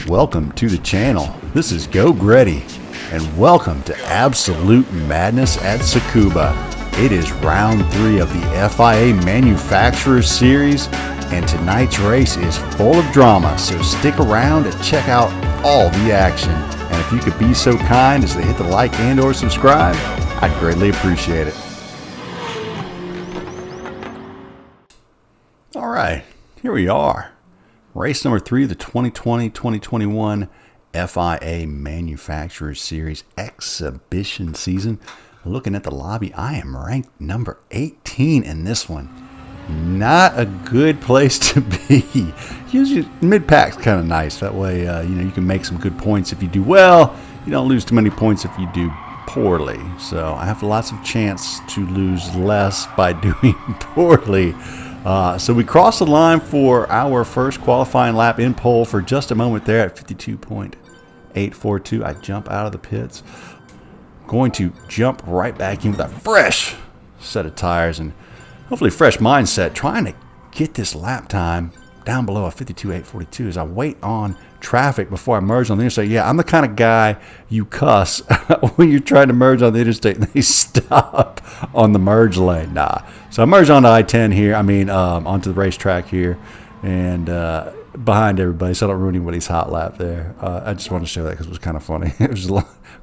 Welcome to the channel. This is Geauxgreddy, and welcome to Absolute Madness at Tsukuba. It is round 3 of the FIA Manufacturers Series, and tonight's race is full of drama, so stick around and check out all the action. And if you could be so kind as to hit the like and or subscribe, I'd greatly appreciate it. All right, here we are. Race number 3 of the 2020-2021 FIA Manufacturers Series exhibition season. Looking at the lobby, I am ranked number 18 in this one. Not a good place to be. Usually mid-pack's kind of nice. That way, you can make some good points if you do well. You don't lose too many points if you do poorly. So I have lots of chance to lose less by doing poorly. So we crossed the line for our first qualifying lap in pole for just a moment there at 52.842. I jump out of the pits. Going to jump right back in with a fresh set of tires and hopefully fresh mindset, trying to get this lap time down below a 52.842 as I wait on traffic before I merge on the interstate. Yeah, I'm the kind of guy you cuss when you're trying to merge on the interstate and they stop on the merge lane. Nah. So I merged onto I-10 here, onto the racetrack here, and behind everybody, so I don't ruin anybody's hot lap there. I just wanted to show that because it was kind of funny. It was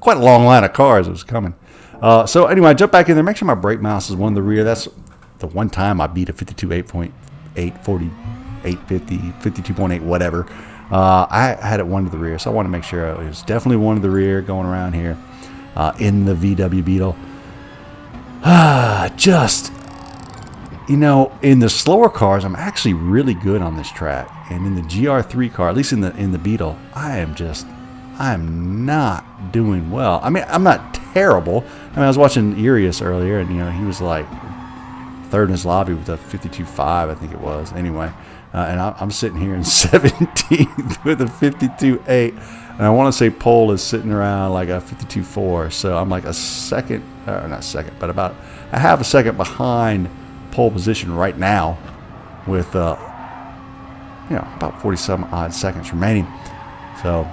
quite a long line of cars that was coming. So anyway, I jump back in there, make sure my brake mouse is one in the rear. That's the one time I beat a 52.840, 850, 52.8, whatever. I had it one to the rear, so I want to make sure it was definitely one to the rear going around here in the VW Beetle. In the slower cars, I'm actually really good on this track, and in the GR3 car, at least in the Beetle, I am not doing well. I mean, I'm not terrible. I was watching Urias earlier, and he was like third in his lobby with a 52.5, I think it was. Anyway, and I'm sitting here in 17th with a 52.8, and I want to say pole is sitting around like a 52.4. So I'm like a second, not second, but about a half a second behind pole position right now, with about 47 odd seconds remaining. So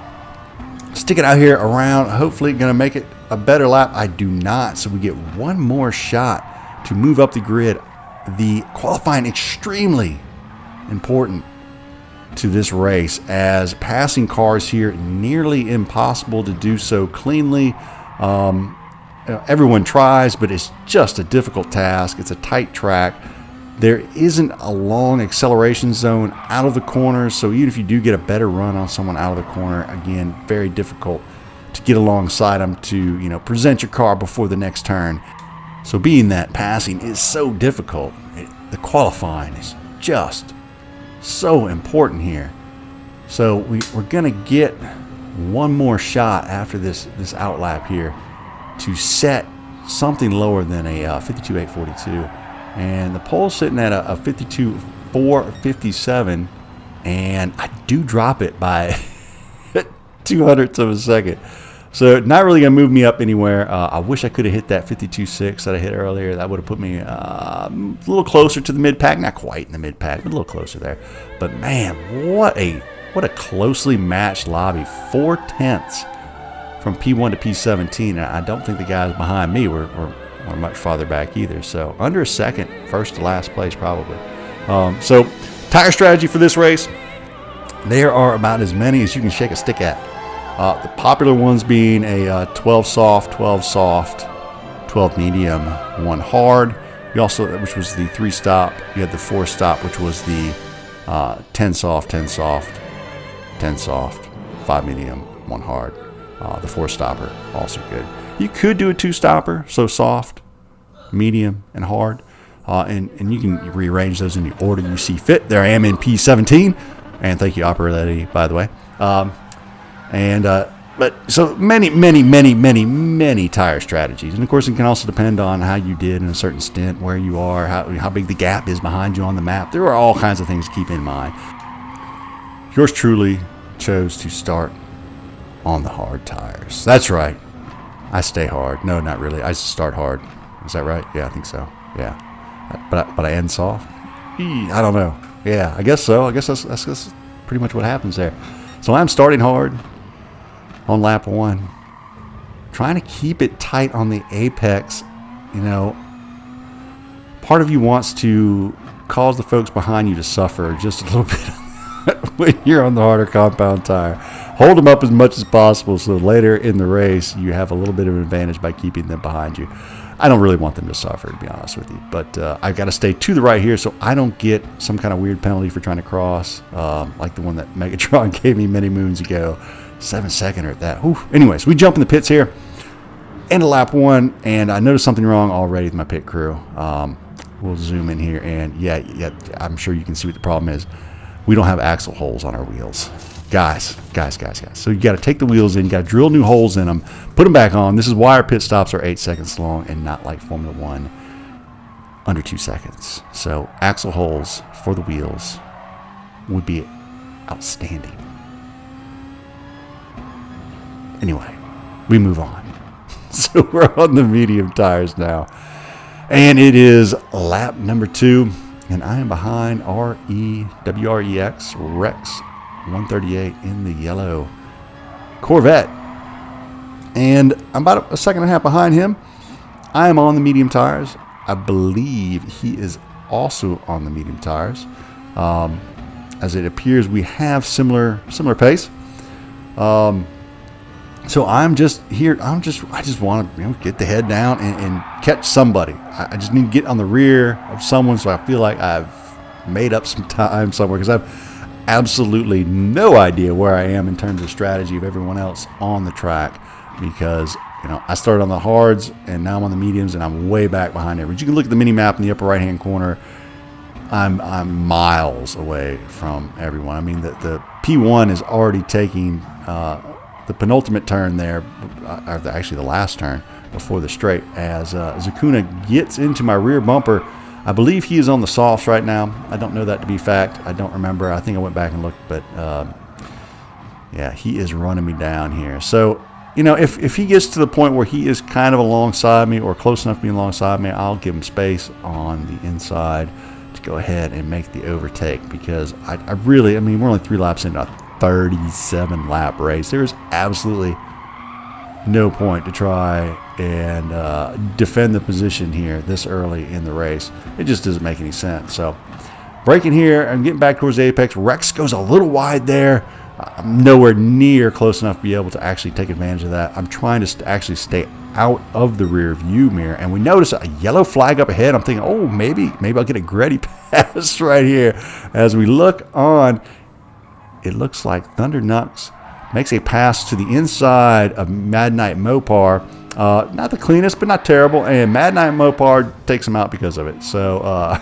sticking out here around, hopefully going to make it a better lap. I do not, so we get one more shot to move up the grid. The qualifying extremely important to this race, as passing cars here nearly impossible to do so cleanly. Everyone tries, but it's just a difficult task. It's a tight track. There isn't a long acceleration zone out of the corners, so even if you do get a better run on someone out of the corner, again, very difficult to get alongside them to present your car before the next turn. So being that passing is so difficult, the qualifying is just so important here. So we're gonna get one more shot after this outlap here to set something lower than a 52.842, and the pole's sitting at a 52.457, and I do drop it by 0.02 of a second. So not really gonna move me up anywhere. I wish I could have hit that 52.6 that I hit earlier. That would have put me a little closer to the mid pack, not quite in the mid pack, but a little closer there. But man, what a closely matched lobby. 4/10 from P1 to P17. And I don't think the guys behind me were much farther back either. So under a second, first to last place probably. So tire strategy for this race, there are about as many as you can shake a stick at. The popular ones being a 12 soft, 12 soft, 12 medium, 1 hard. You also, which was the 3 stop. You had the 4 stop, which was the 10 soft, 10 soft, 10 soft, 5 medium, 1 hard. The 4 stopper, also good. You could do a 2 stopper, so soft, medium, and hard. And you can rearrange those in the order you see fit. There I am in P17. And thank you, ProperID, by the way. But so many tire strategies, and of course it can also depend on how you did in a certain stint, where you are, how big the gap is behind you on the map. There are all kinds of things to keep in mind. Yours truly chose to start on the hard tires. That's right, I stay hard. No, not really. I start hard. Is that right? Yeah, I think so. Yeah, but I end soft. I don't know. Yeah, I guess so. I guess that's pretty much what happens there. So I'm starting hard on lap 1, trying to keep it tight on the apex. You know, part of you wants to cause the folks behind you to suffer just a little bit when you're on the harder compound tire. Hold them up as much as possible so later in the race you have a little bit of an advantage by keeping them behind you. I don't really want them to suffer, to be honest with you, but I've got to stay to the right here so I don't get some kind of weird penalty for trying to cross, like the one that Megatron gave me many moons ago. 7-seconder at that. Whew. Anyways, we jump in the pits here, end of lap 1, and I noticed something wrong already with my pit crew. We'll zoom in here, and yeah, I'm sure you can see what the problem is. We don't have axle holes on our wheels. Guys. So you got to take the wheels in, you got to drill new holes in them, put them back on. This is why our pit stops are 8 seconds long and not like Formula 1, under 2 seconds. So axle holes for the wheels would be outstanding. Anyway, we move on. So we're on the medium tires now, and it is lap number 2, and I am behind WREX Rex 138 in the yellow Corvette, and I'm about a second and a half behind him. I am on the medium tires. I believe he is also on the medium tires. As it appears, we have similar pace. So I'm just here. I just want to get the head down and catch somebody. I just need to get on the rear of someone so I feel like I've made up some time somewhere, because I've absolutely no idea where I am in terms of strategy of everyone else on the track, because I started on the hards and now I'm on the mediums and I'm way back behind everyone. You can look at the mini map in the upper right hand corner. I'm miles away from everyone. I mean, the P1 is already taking the penultimate turn there, or actually the last turn before the straight, as Tsukuba gets into my rear bumper. I believe he is on the softs right now. I don't know that to be fact. I don't remember. I think I went back and looked, but yeah, he is running me down here. So, if he gets to the point where he is kind of alongside me or close enough to be alongside me, I'll give him space on the inside to go ahead and make the overtake, because I really, we're only 3 laps into a 37 lap race. There's absolutely no point to try and defend the position here this early in the race. It just doesn't make any sense. So braking here, I'm getting back towards the apex. Rex goes a little wide there. I'm nowhere near close enough to be able to actually take advantage of that. I'm trying to actually stay out of the rear view mirror, and we notice a yellow flag up ahead. I'm thinking, oh, maybe I'll get a Geauxgreddy pass right here. As we look on, it looks like Thunder Nux makes a pass to the inside of Mad Knight Mopar. Not the cleanest, but not terrible. And Mad Knight Mopar takes him out because of it. So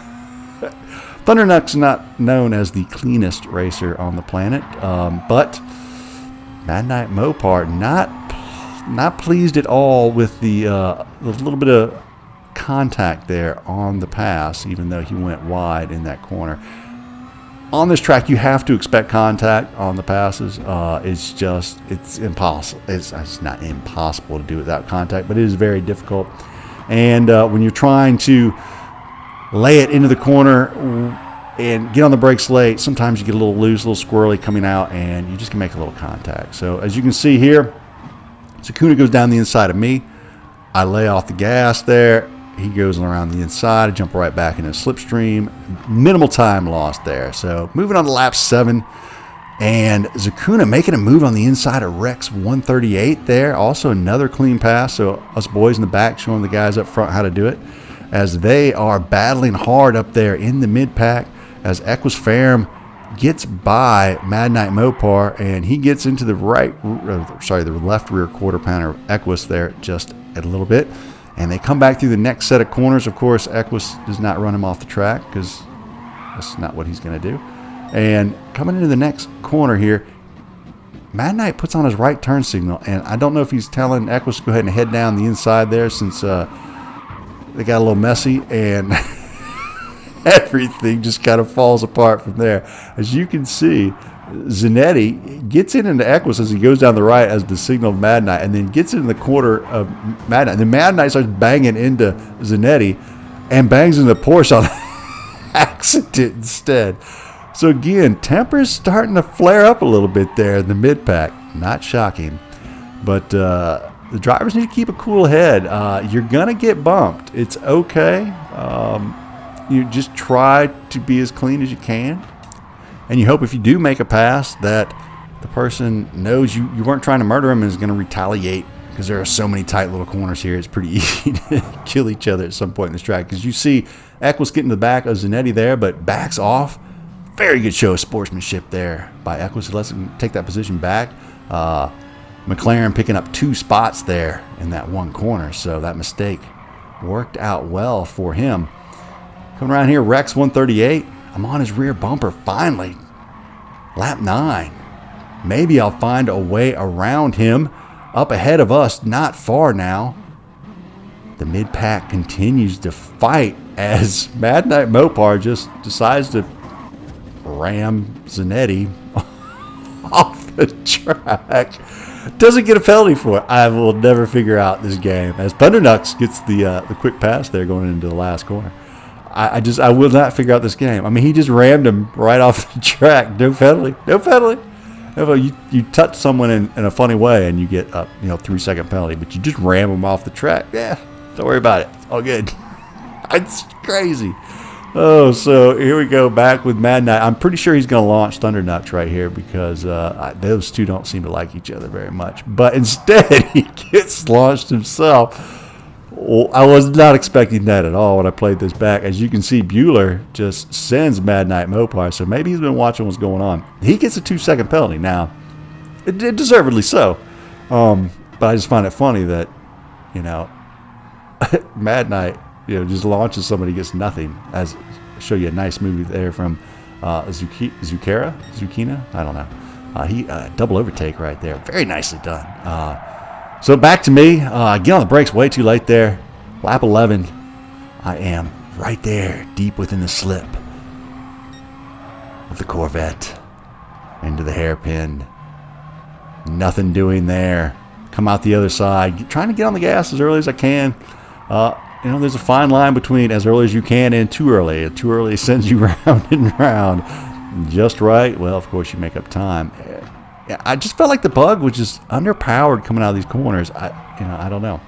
Thunder Nux is not known as the cleanest racer on the planet, but Mad Knight Mopar not pleased at all with the little bit of contact there on the pass, even though he went wide in that corner. On this track, you have to expect contact on the passes. It's impossible. It's not impossible to do without contact, but it is very difficult. And when you're trying to lay it into the corner and get on the brakes late, sometimes you get a little loose, a little squirrely coming out, and you just can make a little contact. So as you can see here, Tsukuba goes down the inside of me. I lay off the gas there. He goes around the inside. I jump right back into a slipstream. Minimal time lost there. So moving on to lap 7. And Tsukuba making a move on the inside of Rex 138 there. Also another clean pass. So us boys in the back showing the guys up front how to do it, as they are battling hard up there in the mid-pack, as Equus Ferrum gets by Mad Knight Mopar, and he gets into the the left rear quarter pounder of Equus there just a little bit. And they come back through the next set of corners. Of course, Equus does not run him off the track, because that's not what he's going to do. And coming into the next corner here, Mad Knight puts on his right turn signal. And I don't know if he's telling Equus to go ahead and head down the inside there, since they got a little messy. And everything just kind of falls apart from there. As you can see, Zanetti gets into Equus as he goes down the right as the signal of Mad Knight, and then gets into the quarter of Mad Knight. And then Mad Knight starts banging into Zanetti and bangs into the Porsche on accident instead. So again, tempers starting to flare up a little bit there in the mid-pack. Not shocking. But the drivers need to keep a cool head. You're going to get bumped. It's okay. You just try to be as clean as you can. And you hope if you do make a pass that the person knows you weren't trying to murder him and is going to retaliate, because there are so many tight little corners here. It's pretty easy to kill each other at some point in this track. Because you see Eccles getting to the back of Zanetti there, but backs off. Very good show of sportsmanship there by Eccles. He lets him take that position back. McLaren picking up 2 spots there in that one corner. So that mistake worked out well for him. Coming around here, Rex 138. I'm on his rear bumper finally. Lap 9. Maybe I'll find a way around him. Up ahead of us, not far now. The mid-pack continues to fight as Mad Knight Mopar just decides to ram Zanetti off the track. Doesn't get a penalty for it. I will never figure out this game. As Thundernux gets the quick pass there going into the last corner. I will not figure out this game. I mean, he just rammed him right off the track. No penalty. No penalty. You touch someone in a funny way and you get a 3-second penalty, but you just ram them off the track. Yeah, don't worry about it. It's all good. It's crazy. Oh, so here we go back with Mad Knight. I'm pretty sure he's going to launch Thundernux right here because those two don't seem to like each other very much. But instead, he gets launched himself. Well, I was not expecting that at all when I played this back. As you can see, Bueller just sends Mad Knight Mopar, so maybe he's been watching what's going on. He gets a 2-second penalty now. It deservedly so. But I just find it funny that, Mad Knight, just launches somebody, gets nothing. As I'll show you a nice movie there from Zucchina? I don't know. He double overtake right there. Very nicely done. So back to me. Get on the brakes way too late there. Lap 11. I am right there, deep within the slip of the Corvette. Into the hairpin. Nothing doing there. Come out the other side. Trying to get on the gas as early as I can. There's a fine line between as early as you can and too early. Too early sends you round and round. Just right. Well, of course, you make up time. Yeah, I just felt like the bug was just underpowered coming out of these corners. I don't know.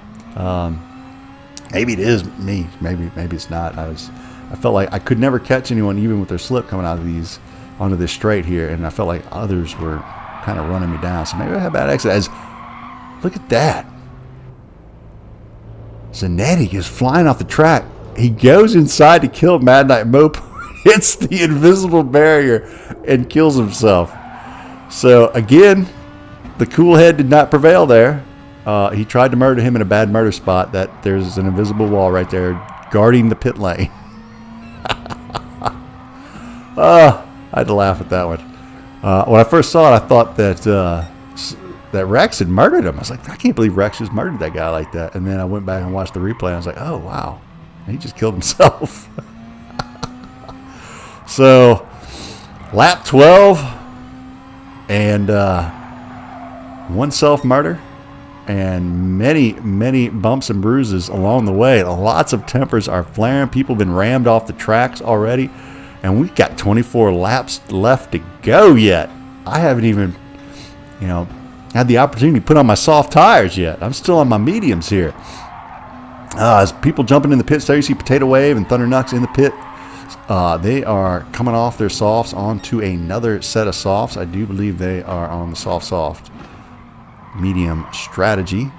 Maybe it is me. Maybe it's not. I felt like I could never catch anyone even with their slip coming out of these onto this straight here, and I felt like others were kind of running me down. So maybe I had bad exit. Look at that. Zanetti is flying off the track. He goes inside to kill Mad Knight Mope, hits the invisible barrier, and kills himself. So, again, the cool head did not prevail there. He tried to murder him in a bad murder spot. There's an invisible wall right there guarding the pit lane. I had to laugh at that one. When I first saw it, I thought that Rex had murdered him. I was like, I can't believe Rex just murdered that guy like that. And then I went back and watched the replay. And I was like, oh, wow. He just killed himself. So, lap 12. And one self-murder and many, many bumps and bruises along the way. Lots of tempers are flaring. People have been rammed off the tracks already. And we've got 24 laps left to go yet. I haven't even, had the opportunity to put on my soft tires yet. I'm still on my mediums here. As people jumping in the pits there, you see Potato Wave and Thundernux in the pit. They are coming off their softs onto another set of softs. I do believe they are on the soft medium strategy.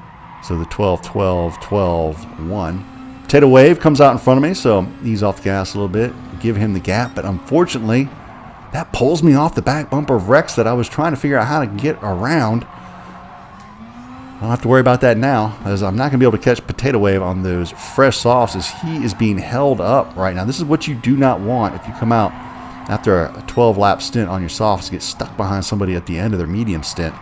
So the 12-12-12-1. Potato Wave comes out in front of me, so ease off the gas a little bit, give him the gap. But unfortunately, that pulls me off the back bumper of Rex that I was trying to figure out how to get around. I don't have to worry about that now, as I'm not going to be able to catch Potato Wave on those fresh softs as he is being held up right now. This is what you do not want if you come out after a 12-lap stint on your softs to get stuck behind somebody at the end of their medium stint.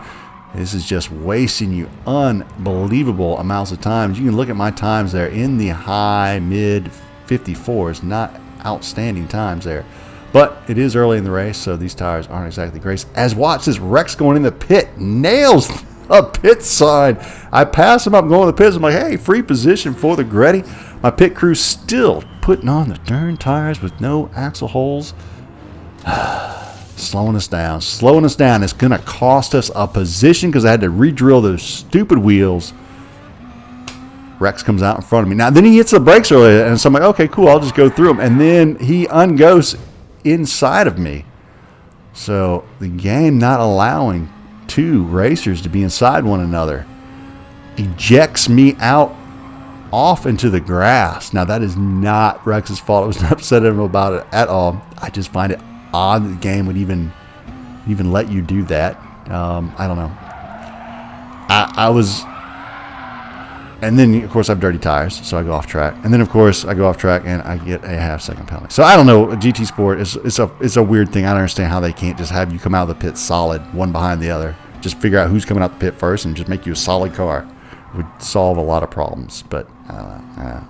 This is just wasting you unbelievable amounts of time. You can look at my times there in the high, mid 54s. Not outstanding times there. But it is early in the race, so these tires aren't exactly great. As watch this Rex going in the pit, nails a pit sign. I pass him up going to the pits. I'm like, hey, free position for the Greddy. My pit crew still putting on the darn tires with no axle holes. Slowing us down. Slowing us down. It's going to cost us a position because I had to re-drill those stupid wheels. Rex comes out in front of me. Now, then he hits the brakes earlier, and so I'm like, okay, cool, I'll just go through him. And then he ungoes inside of me. So the game not allowing two racers to be inside one another ejects me out off into the grass. Now, that is not Rex's fault. I was not upset at him about it at all. I just find it odd that the game would even let you do that. I don't know. I was, and then of course I have dirty tires, so I go off track. And then of course I go off track and I get a half-second penalty. So I don't know. GT Sport it's a weird thing. I don't understand how they can't just have you come out of the pit solid, one behind the other. Just figure out who's coming out the pit first and just make you a solid car. It would solve a lot of problems. But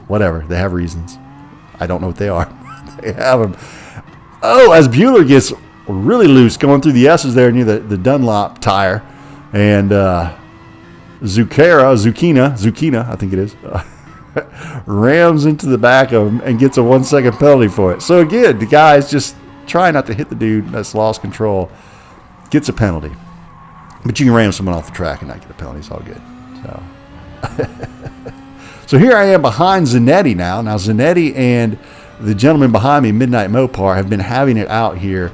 whatever. They have reasons. I don't know what they are. They have them. Oh, as Bueller gets really loose going through the S's there near the Dunlop tire. And Zucchina, I think it is, rams into the back of him and gets a 1 second penalty for it. So again, the guy's just trying not to hit the dude that's lost control. Gets a penalty. But you can ram someone off the track and not get a penalty. It's all good. So here I am behind Zanetti now. Now Zanetti and the gentleman behind me, Midnight Mopar, have been having it out here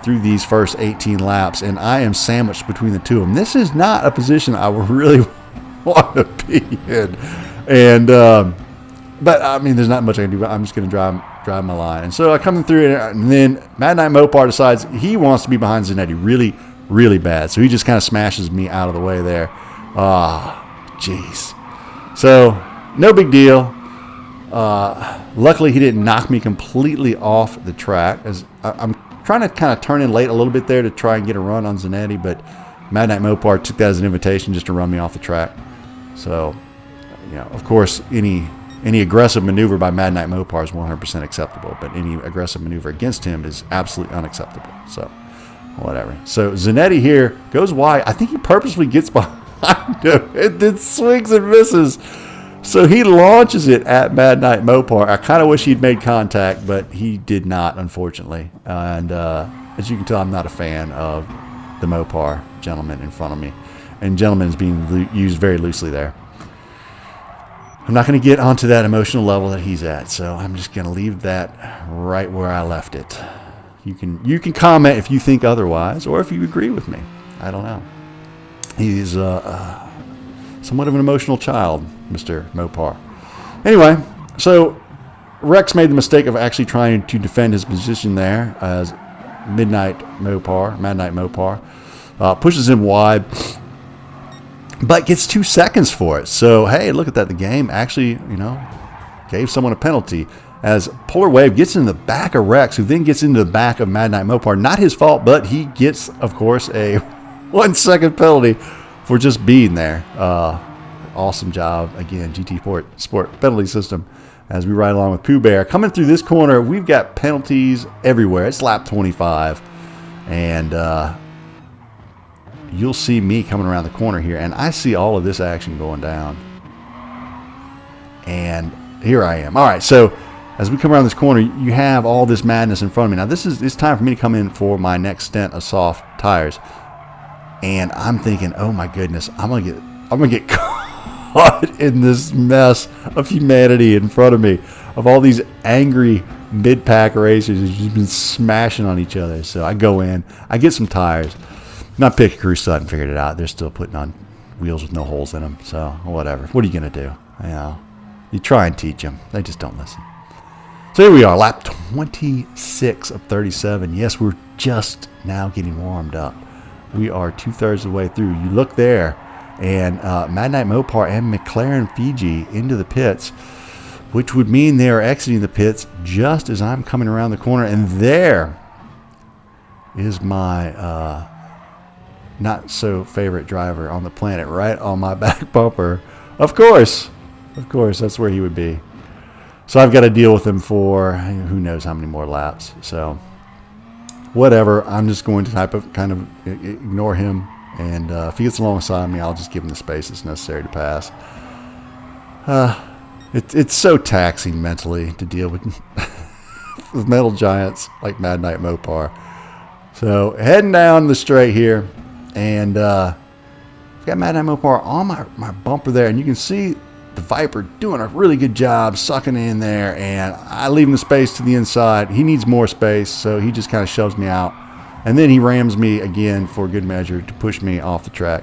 through these first 18 laps, and I am sandwiched between the two of them. This is not a position I would really want to be in. And but I mean, there's not much I can do. But I'm just going to drive my line. And so I come through, and then Midnight Mopar decides he wants to be behind Zanetti really, really bad. So he just kind of smashes me out of the way there. Jeez. So no big deal. Luckily, he didn't knock me completely off the track. As I'm trying to kind of turn in late a little bit there to try and get a run on Zanetti, but Midnight Mopar took that as an invitation just to run me off the track. So, of course, any aggressive maneuver by Midnight Mopar is 100% acceptable, but any aggressive maneuver against him is absolutely unacceptable. So, whatever. So Zanetti here goes wide. I think he purposely gets behind him and then swings and misses. So he launches it at Midnight Mopar. I kind of wish he'd made contact, but he did not, unfortunately. And as you can tell, I'm not a fan of the Mopar gentleman in front of me. And gentleman is being used very loosely there. I'm not going to get onto that emotional level that he's at, so I'm just going to leave that right where I left it. You can comment if you think otherwise, or if you agree with me. I don't know. He's somewhat of an emotional child, Mr. Mopar. Anyway, so Rex made the mistake of actually trying to defend his position there as Midnight Mopar, pushes him wide, but gets 2 seconds for it. So, hey, look at that. The game actually, gave someone a penalty as Polar Wave gets in the back of Rex, who then gets into the back of Midnight Mopar. Not his fault, but he gets, of course, a 1 second penalty for just being there. Awesome job. Again, GT Sport penalty system as we ride along with Pooh Bear. Coming through this corner, we've got penalties everywhere. It's lap 25. And you'll see me coming around the corner here. And I see all of this action going down. And here I am. All right, so as we come around this corner, you have all this madness in front of me. Now, it's time for me to come in for my next stint of soft tires. And I'm thinking, oh my goodness, I'm gonna get caught in this mess of humanity in front of me, of all these angry mid-pack racers who've just been smashing on each other. So I go in, I get some tires. Not Pick Crew still hadn't figured it out. They're still putting on wheels with no holes in them. So whatever. What are you gonna do? You try and teach them. They just don't listen. So here we are, lap 26 of 37. Yes, we're just now getting warmed up. We are 2/3 of the way through. You look there, and Midnight Mopar and McLaren Fiji into the pits, which would mean they are exiting the pits just as I'm coming around the corner. And there is my not so favorite driver on the planet right on my back bumper. Of course, that's where he would be. So I've got to deal with him for who knows how many more laps. So whatever, I'm just going to kind of ignore him. And if he gets alongside me, I'll just give him the space that's necessary to pass. It's so taxing mentally to deal with, with metal giants like Midnight Mopar. So heading down the straight here, and got Mad Night Mopar on my bumper there, and you can see the Viper doing a really good job sucking in there, and I leave him the space to the inside. He needs more space, so he just kind of shoves me out, and then he rams me again for good measure to push me off the track.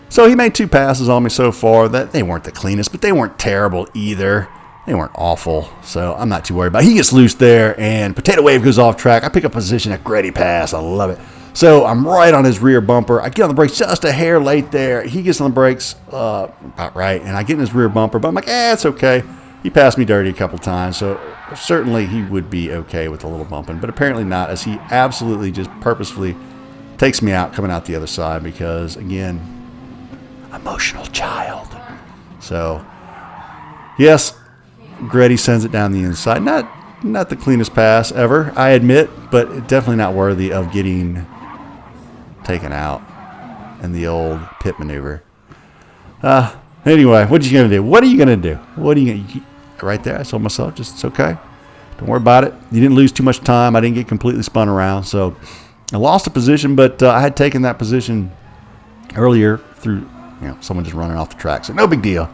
So he made 2 passes on me so far. That they weren't the cleanest, but they weren't terrible either. They weren't awful, so I'm not too worried about it. He gets loose there, and Potato Wave goes off track. I pick up position at Geauxgreddy Pass. I love it. So I'm right on his rear bumper. I get on the brakes just a hair late there. He gets on the brakes about right, and I get in his rear bumper, but I'm like, it's okay. He passed me dirty a couple times, so certainly he would be okay with a little bumping, but apparently not, as he absolutely just purposefully takes me out coming out the other side because, again, emotional child. So, yes, Geauxgreddy sends it down the inside. Not the cleanest pass ever, I admit, but definitely not worthy of getting taken out in the old pit maneuver. Anyway, what are you going to do? What are you going to do? What are you going to... Right there, I told myself, just it's okay. Don't worry about it. You didn't lose too much time. I didn't get completely spun around. So I lost a position, but I had taken that position earlier through someone just running off the track. So no big deal.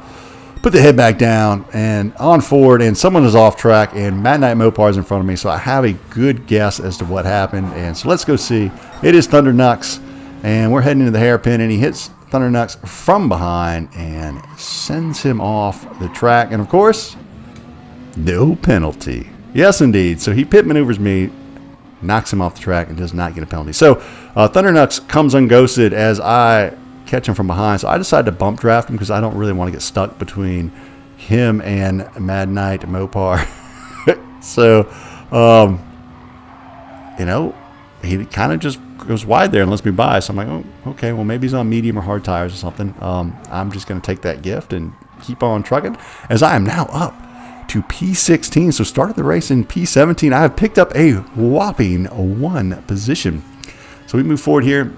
Put the head back down and on forward, and someone is off track, and Mad Night Mopar is in front of me. So I have a good guess as to what happened. And so let's go see. It is Thunder Nux, and we're heading into the hairpin, and he hits Thunder Nux from behind and sends him off the track. And of course, no penalty. Yes, indeed. So he pit maneuvers me, knocks him off the track, and does not get a penalty. So Thunder Nux comes unghosted as I catch him from behind. So I decided to bump draft him because I don't really want to get stuck between him and Mad Night Mopar. So, he kind of just goes wide there and lets me by. So I'm like, oh, okay, well, maybe he's on medium or hard tires or something. I'm just going to take that gift and keep on trucking as I am now up to P16. So started the race in P17. I have picked up a whopping 1 position. So we move forward here.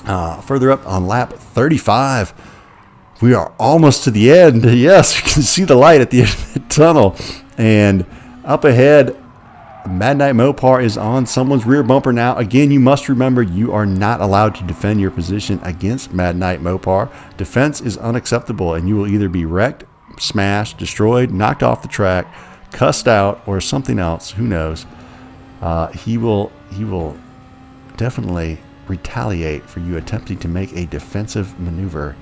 Further up on lap 35. We are almost to the end. Yes, you can see the light at the end of the tunnel. And up ahead, Mad Night Mopar is on someone's rear bumper now. Again, you must remember you are not allowed to defend your position against Mad Night Mopar. Defense is unacceptable, and you will either be wrecked, smashed, destroyed, knocked off the track, cussed out, or something else. Who knows? He will definitely retaliate for you attempting to make a defensive maneuver.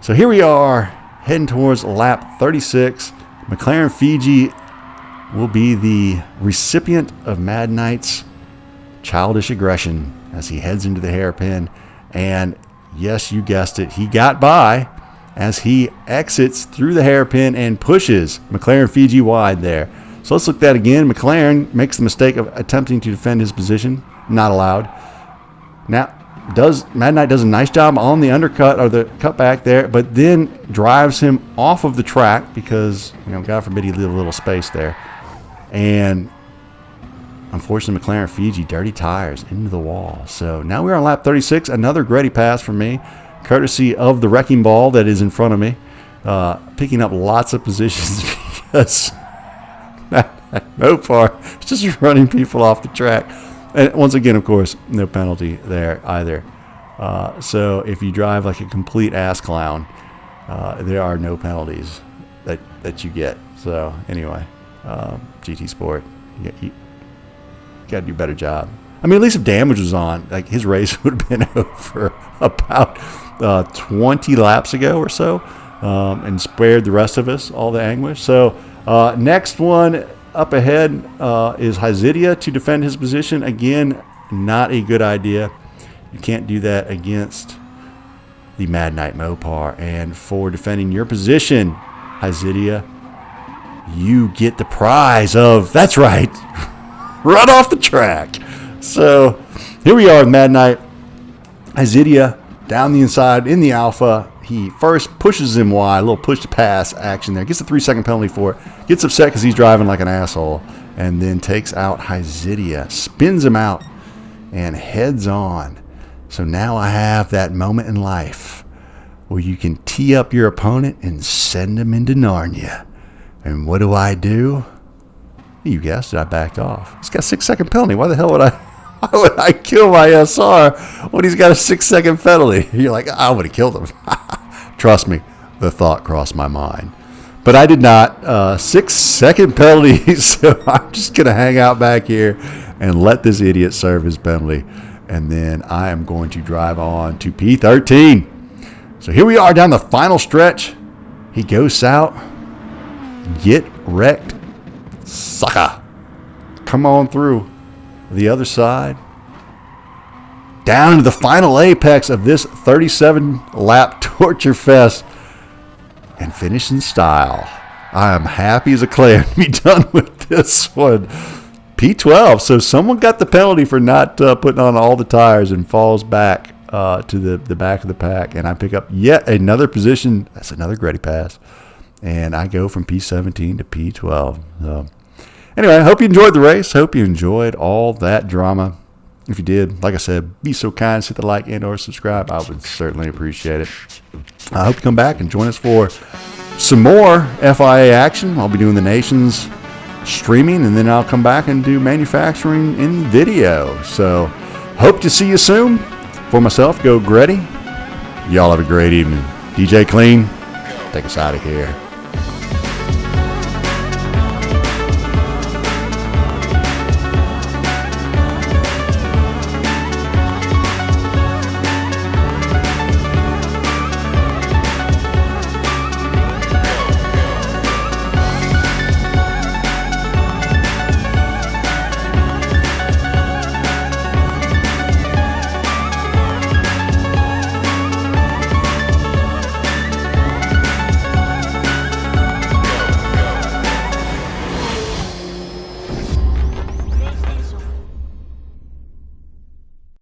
So here we are heading towards lap 36. McLaren Fiji will be the recipient of Mad Night's childish aggression as he heads into the hairpin. And yes, you guessed it, he got by as he exits through the hairpin and pushes McLaren Fiji wide there. So let's look at that again. McLaren makes the mistake of attempting to defend his position. Not allowed. Now, Mad Night does a nice job on the undercut or the cutback there, but then drives him off of the track because, God forbid he leave a little space there. And unfortunately, McLaren Fiji, dirty tires into the wall. So now we're on lap 36. Another Geauxgreddy pass for me, courtesy of the wrecking ball that is in front of me. Picking up lots of positions because Mopar is just running people off the track. And once again, of course, no penalty there either. So if you drive like a complete ass clown, there are no penalties that you get. So anyway, GT Sport, you got to do a better job. I mean, at least if damage was on, like his race would have been over about 20 laps ago or so, and spared the rest of us all the anguish. So next one up ahead is Hasidia to defend his position. Again, not a good idea. You can't do that against the Mad Night Mopar. And for defending your position, Hasidia, you get the prize of, that's right, run off the track. So here we are with Mad Night. Hasidia down the inside in the Alpha. He first pushes him wide, a little push to pass action there. Gets a 3-second penalty for it. Gets upset because he's driving like an asshole. And then takes out Hasidia, spins him out, and heads on. So now I have that moment in life where you can tee up your opponent and send him into Narnia. And what do? You guessed it, I backed off. It's got a 6-second penalty. Why the hell would Why would I kill my SR when he's got a 6-second penalty? You're like, I would have killed him. Trust me, the thought crossed my mind. But I did not. 6-second penalty, so I'm just going to hang out back here and let this idiot serve his penalty. And then I am going to drive on to P13. So here we are down the final stretch. He goes out. Get wrecked, sucker. Come on through the other side. Down to the final apex of this 37-lap torture fest. And finish in style. I am happy as a clam to be done with this one. P12. So someone got the penalty for not putting on all the tires and falls back to the back of the pack. And I pick up yet another position. That's another Greddy pass. And I go from P17 to P12. So anyway, I hope you enjoyed the race. Hope you enjoyed all that drama. If you did, like I said, be so kind, hit the like and or subscribe. I would certainly appreciate it. I hope you come back and join us for some more FIA action. I'll be doing the Nations streaming, and then I'll come back and do manufacturing in video. So hope to see you soon. For myself, Geauxgreddy. Y'all have a great evening. DJcLean, take us out of here.